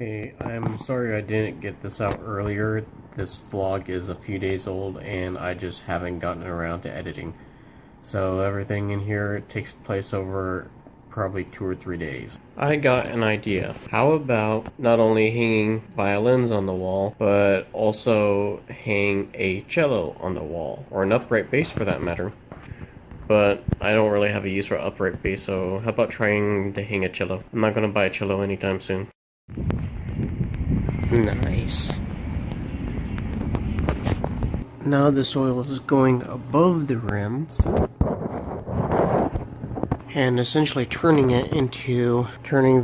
Hey, I'm sorry I didn't get this out earlier. This vlog is a few days old and I just haven't gotten around to editing. So everything in here takes place over probably 2 or 3 days. I got an idea. How about not only hanging violins on the wall, but also hang a cello on the wall, or an upright bass for that matter. But I don't really have a use for upright bass, so how about trying to hang a cello? I'm not going to buy a cello anytime soon. Nice. Now the soil is going above the rim and essentially turning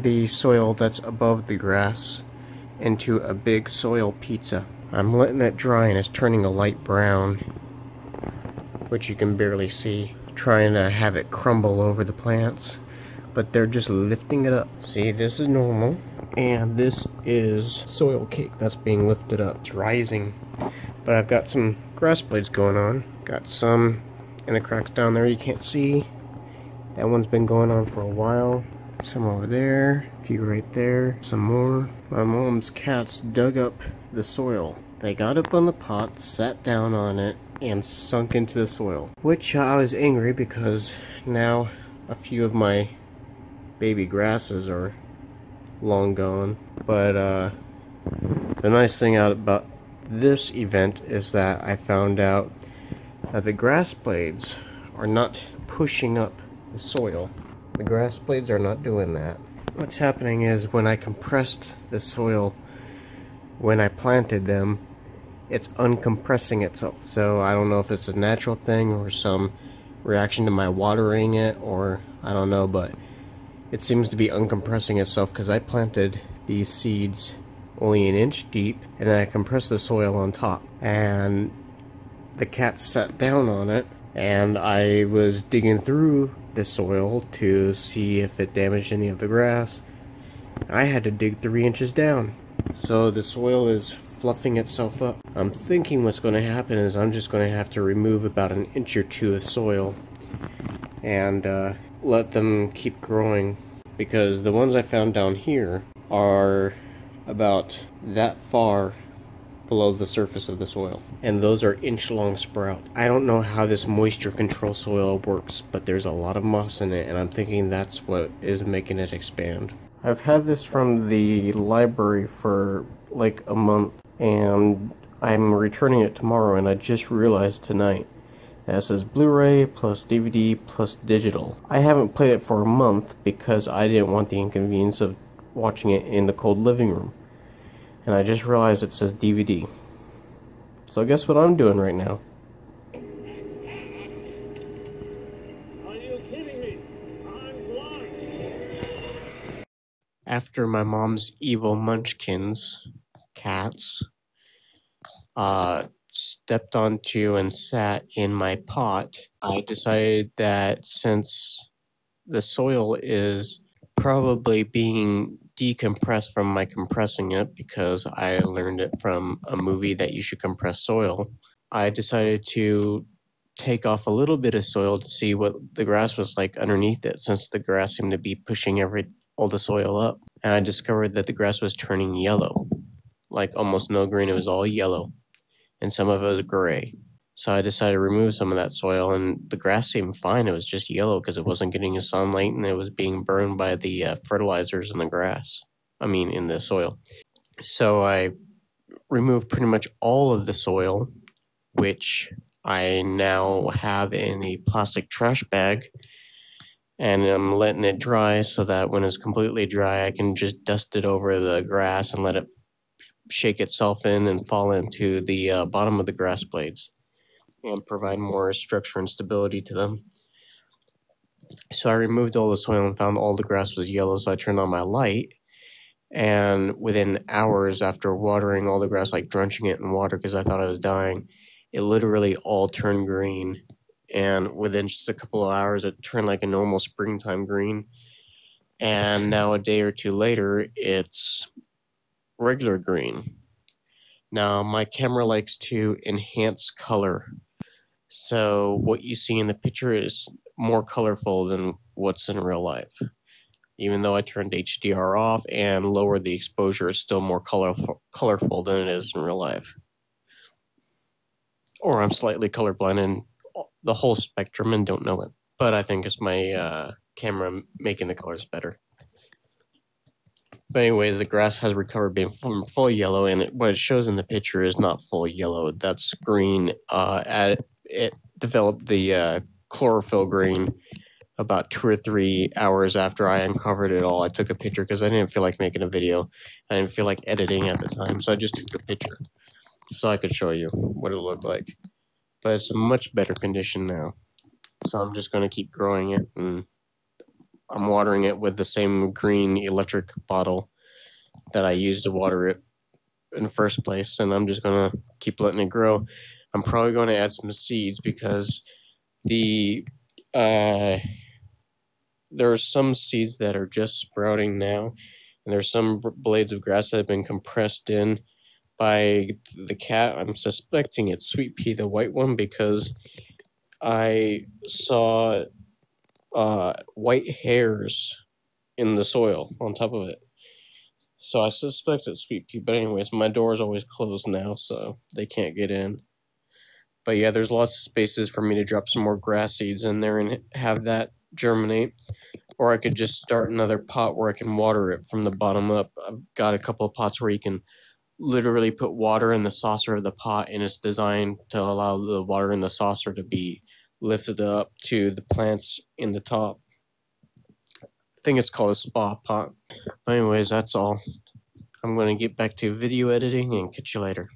the soil that's above the grass into a big soil pizza. I'm letting it dry and it's turning a light brown, which you can barely see. Trying to have it crumble over the plants, but they're just lifting it up. See, this is normal. And this is soil cake that's being lifted up. It's rising. But I've got some grass blades going on. Got some in the cracks down there you can't see. That one's been going on for a while. Some over there. A few right there. Some more. My mom's cats dug up the soil. They got up on the pot, sat down on it, and sunk into the soil. Which I was angry because now a few of my baby grasses are long gone. But the nice thing about this event is that I found out that the grass blades are not pushing up the soil. The grass blades are not doing that. What's happening is when I compressed the soil when I planted them, it's uncompressing itself. So I don't know if it's a natural thing or some reaction to my watering it, or I don't know, but it seems to be uncompressing itself because I planted these seeds only an inch deep and then I compressed the soil on top. And the cats sat down on it and I was digging through the soil to see if it damaged any of the grass. I had to dig 3 inches down. So the soil is fluffing itself up. I'm thinking what's going to happen is I'm just going to have to remove about an inch or two of soil and let them keep growing, because the ones I found down here are about that far below the surface of the soil, and those are inch-long sprouts. I don't know how this moisture control soil works, but there's a lot of moss in it, and I'm thinking that's what is making it expand. I've had this from the library for like a month, and I'm returning it tomorrow, and I just realized tonight that it says Blu-ray plus DVD plus digital. I haven't played it for a month because I didn't want the inconvenience of watching it in the cold living room. And I just realized it says DVD. So guess what I'm doing right now? Are you kidding me? I'm blind. After my mom's evil munchkins, cats, stepped onto and sat in my pot, I decided that since the soil is probably being decompressed from my compressing it, because I learned it from a movie that you should compress soil, I decided to take off a little bit of soil to see what the grass was like underneath it, since the grass seemed to be pushing all the soil up. And I discovered that the grass was turning yellow, like almost no green, it was all yellow, and some of it was gray. So I decided to remove some of that soil, and the grass seemed fine. It was just yellow because it wasn't getting the sunlight and it was being burned by the fertilizers in the grass. In the soil. So I removed pretty much all of the soil, which I now have in a plastic trash bag, and I'm letting it dry so that when it's completely dry, I can just dust it over the grass and let it shake itself in and fall into the bottom of the grass blades and provide more structure and stability to them. So I removed all the soil and found all the grass was yellow, so I turned on my light, and within hours after watering all the grass, like drenching it in water because I thought I was dying, it literally all turned green, and within just a couple of hours it turned like a normal springtime green, and now a day or two later it's regular green. Now my camera likes to enhance color, so what you see in the picture is more colorful than what's in real life. Even though I turned HDR off and lowered the exposure, it's still more colorful than it is in real life. Or I'm slightly colorblind in the whole spectrum and don't know it. But I think it's my camera making the colors better. But anyways, the grass has recovered being from full yellow, and what it shows in the picture is not full yellow. That's green. It developed the chlorophyll green about 2 or 3 hours after I uncovered it all. I took a picture because I didn't feel like making a video. I didn't feel like editing at the time, so I just took a picture so I could show you what it looked like. But it's in much better condition now. So I'm just going to keep growing it, and I'm watering it with the same green electric bottle that I used to water it in the first place, and I'm just going to keep letting it grow. I'm probably going to add some seeds because there are some seeds that are just sprouting now, and there's some blades of grass that have been compressed in by the cat. I'm suspecting it's sweet pea, the white one, because I saw white hairs in the soil on top of it. So I suspect it's sweet pea. But anyways, my door is always closed now, so they can't get in. But yeah, there's lots of spaces for me to drop some more grass seeds in there and have that germinate. Or I could just start another pot where I can water it from the bottom up. I've got a couple of pots where you can literally put water in the saucer of the pot, and it's designed to allow the water in the saucer to be lifted up to the plants in the top. I think it's called a spa pot. But anyways, that's all. I'm going to get back to video editing and catch you later.